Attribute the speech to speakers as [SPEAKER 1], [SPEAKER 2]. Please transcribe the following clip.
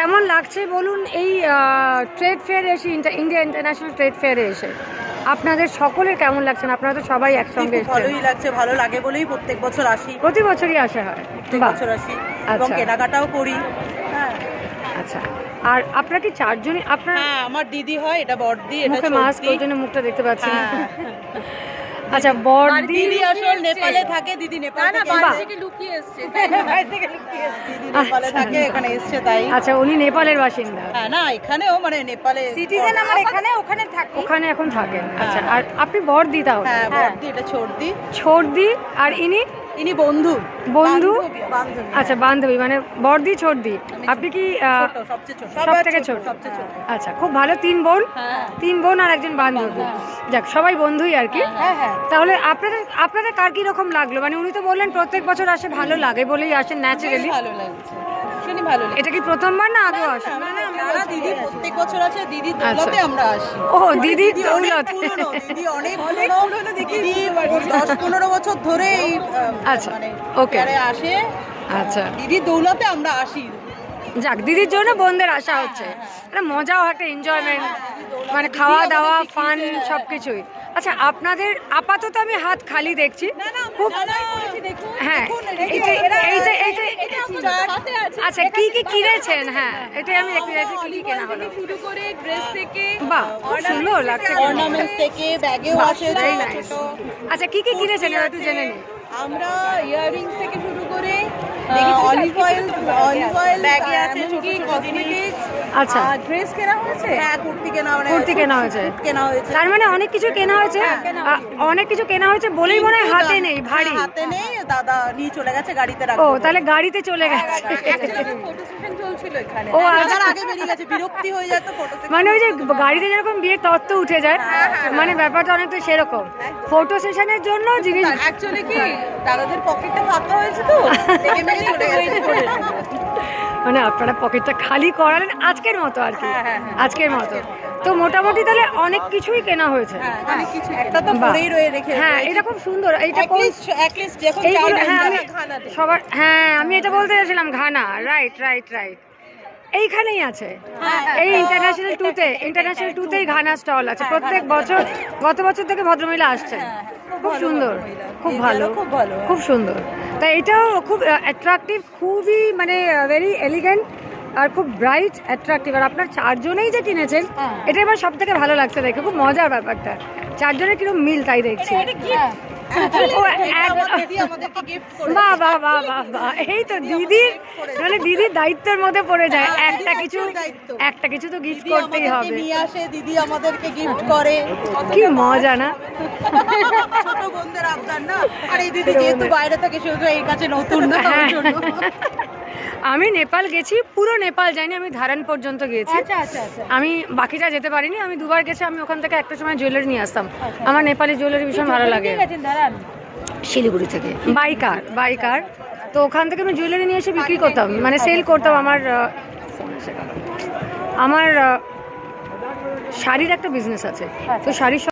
[SPEAKER 1] কেমন লাগছে বলুন এই ট্রেড ফেয়ারে এসে, ইন্ডিয়া ইন্টারন্যাশনাল ট্রেড ফেয়ারে এসে আপনাদের সকলের কেমন লাগছে? আপনারা তো সবাই একসঙ্গে এসেছেন।
[SPEAKER 2] ভালোই লাগছে, ভালো লাগে বলেই প্রত্যেক বছর আসি।
[SPEAKER 1] প্রতি বছরই আসা হয়?
[SPEAKER 2] প্রত্যেক বছর আসি এবং কেনাকাটাও করি। হ্যাঁ।
[SPEAKER 1] আচ্ছা, আর আপনারা কি চারজনই? আপনার?
[SPEAKER 2] হ্যাঁ, আমার দিদি হয়, এটা বড়দি, এটা
[SPEAKER 1] মুখে মাস্ক, ওই জন্য মুখটা দেখতে পাচ্ছি না। আচ্ছা,
[SPEAKER 2] দিদি আসলে নেপালে থাকে, দিদি নেপাল থেকে লুকিয়ে এসেছে, দিদি নেপালে থাকে, এখানে এসেছে তাই।
[SPEAKER 1] আচ্ছা, উনি নেপালের বাসিন্দা?
[SPEAKER 2] হ্যাঁ, না এখানেও মানে নেপালে সিটিজেন, আমার এখানে ওখানে থাকে, ওখানে
[SPEAKER 1] এখন থাকেন। আচ্ছা, আর আপনি বড়দি? তাহলে
[SPEAKER 2] হ্যাঁ, বড়দি, এটা ছোটদি।
[SPEAKER 1] ছোটদি, আর ইনি?
[SPEAKER 2] ইনি বন্ধু।
[SPEAKER 1] বন্ধু? আচ্ছা, বান্ধবী, মানে বড়দি ছোটদি। আপনি কি সব থেকে ছোট? আচ্ছা, খুব ভালো। 3 বোন? 3 বোন আর একজন বান্ধবী। যাক, সবাই বন্ধুই আর কি। তাহলে আপনাদের কার কি রকম লাগলো? মানে উনি তো বললেন প্রত্যেক বছর আসে, ভালো লাগে বলেই আসেন ন্যাচারালি।
[SPEAKER 2] ভালো লাগছে, ভীষণই ভালো লাগছে।
[SPEAKER 1] এটা কি প্রথমবার না আগেও আসে?
[SPEAKER 2] দিদি প্রত্যেক বছর আছে, দিদি দৌলতে আমরা আসি।
[SPEAKER 1] ও, দিদি দৌলতে।
[SPEAKER 2] দিদি অনেক পুরনো, দিদি 10-15 বছর ধরে এই মানে ওকে আসে।
[SPEAKER 1] আচ্ছা,
[SPEAKER 2] দিদি দৌলতে আমরা আসি।
[SPEAKER 1] যাক, দিদির জন্য বোনদের আসা হচ্ছে, একটা মজাও, একটা এনজয়মেন্ট, মানে খাওয়া দাওয়া, ফান, সবকিছুই। আচ্ছা, আপনাদের আপাতত আমি হাত খালি দেখছি। খুব হ্যাঁ, আচ্ছা, কি কি কিনেছেন? হ্যাঁ, এটাই আমি দেখতে চাইছি, কি কি কেনা হলো?
[SPEAKER 2] শুরু করে ড্রেস থেকে,
[SPEAKER 1] বাহ, খুব সুন্দর লাগছে।
[SPEAKER 2] অর্নামেন্টস থেকে, ব্যাগেও আছে।
[SPEAKER 1] আচ্ছা, কি কি কিনেছেন একটু জেনে নিই।
[SPEAKER 2] আমরা ইয়াররিংস থেকে শুরু করে অলিভ অয়েল ব্যাগে আছে, ছোট কসমেটিক্স।
[SPEAKER 1] আচ্ছা,
[SPEAKER 2] ড্রেস কেনা হয়েছে? হ্যাঁ, কুর্তি কেনা হয়েছে।
[SPEAKER 1] তার মানে অনেক কিছু কেনা হয়েছে। অনেক কিছু কেনা হয়েছে বলেই মনে হয় হাতে নেই, ভারী
[SPEAKER 2] হাতে নেই। দাদা নিয়ে চলে গেছে গাড়িতে।
[SPEAKER 1] ও, তাহলে গাড়িতে চলে গেছে।
[SPEAKER 2] ফটো সেশন চলছিল এখানে।
[SPEAKER 1] ও, আচ্ছা,
[SPEAKER 2] আগে বেরিয়ে গেছে, বিরক্তি হয়ে যায় তো ফটো সেশন।
[SPEAKER 1] মানে ওই যে গাড়িতে যেরকম বিয়ের তত্ত্ব উঠে যায়, মানে ব্যাপারটা অনেকটা সেরকম। ফটো সেশনের জন্য জিনিস
[SPEAKER 2] অ্যাকচুয়ালি কি দাদাদের পকেটটা ফাঁকা হয়েছে তো, চলে গেছে।
[SPEAKER 1] মানে আপনারা পকেটটা খালি করালেন আজকের মতো আর কি। আজকের মতো তো মোটামুটি তাহলে অনেক কিছুই কেনা হয়েছে।
[SPEAKER 2] একটা তো পরেই রয়ে রেখে।
[SPEAKER 1] হ্যাঁ, এটা খুব সুন্দর। এইটা সবার, হ্যাঁ, আমি এটা বলতে চাইছিলাম, ঘানা। রাইট রাইট রাইট, এইখানেই আছে। এই ইন্টারন্যাশনাল টুতেই ঘানা স্টল আছে প্রত্যেক বছর। গত বছর থেকে ভদ্রমহিলা আসছেন। খুব সুন্দর, খুব ভালো, খুব সুন্দর। তাই এটাও খুব অ্যাট্রাকটিভ, খুবই মানে ভেরি এলিগেন্ট আর খুব ব্রাইট, অ্যাট্রাকটিভ। আর আপনার চারজনেই যে কিনেছেন, এটা এবার সব থেকে ভালো লাগছে দেখে। খুব মজার ব্যাপারটা, চারজনের কিরকম মিল তাই দেখছি। বাহ বাহ বাহ বাহ বাহ, এই তো দিদির, মানে দিদির দায়িত্বের মধ্যে পড়ে যায়। একটা কিছু তো গিফট করতেই হবে।
[SPEAKER 2] নিয়ে আসে দিদি, আমাদেরকে গিফট করে।
[SPEAKER 1] কি মজা না?
[SPEAKER 2] ছোট বোনদের আবদার না। আর এই দিদি যেহেতু বাইরে থেকে, সেহেতু এই কাছে নতুন না।
[SPEAKER 1] আমি নেপাল গেছি, পুরো নেপাল যাইনি, আমি ধারান পর্যন্ত গিয়েছি। আমি বাকিটা যেতে পারিনি। আমি 2বার গেছি। আমি ওখান থেকে একটা সময় জুয়েলারি নিয়ে আসতাম। আমার নেপালি জুয়েলারি ভীষণ ভালো লাগে। শিলিগুড়ি থেকে বাইকার তো ওখান থেকে আমি জুয়েলারি নিয়ে এসে বিক্রি করতাম, মানে সেল করতাম। আমার শাড়ির একটা বিজনেস আছে, তো শাড়ির